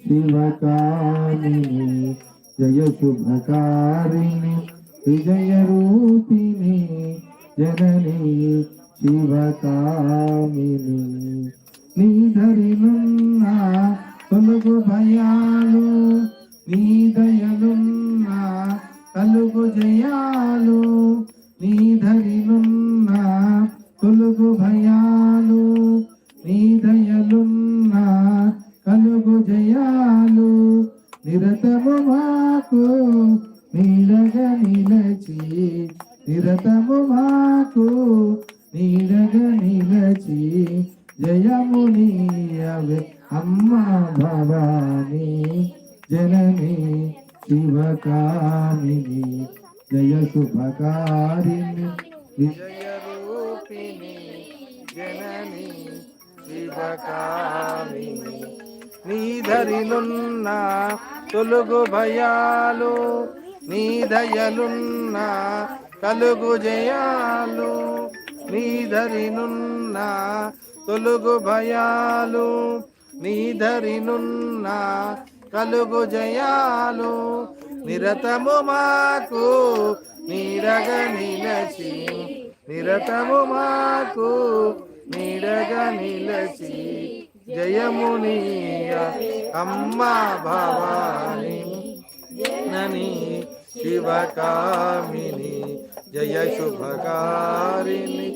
శివకామిని జయ శుభకారిణి విజయ రూపిణి జనని శివకామిని నీ ధరినున్న తొలుగు భయాలు నీ దయలున్న కలుగు జయాలు నీ ధరినున్న తొలుగు భయాలు నీ దయలున్న కలుగు జయాలు నిరతము మాకు నీడగా నిలచి నిరతము మాకు నీడగా నిలచి జయమునియవే అమ్మ భవాని జనని శివకామిని జయ శుభకారిణి విజయ రూపిణి జనని శివకామిని నీ ధరినున్న తొలుగు భయాలు నీ దయలున్న కలుగు జయాలు నీ ధరినున్న తొలుగు భయాలు నీ ధరినున్న కలుగు జయాలు నిరతము మాకు నీడగా నిలచి నిరతము మాకు నీడగా నిలచి జయమునియ అమ్మ భవాని జనని శివకామిని జయ శుభకారిణి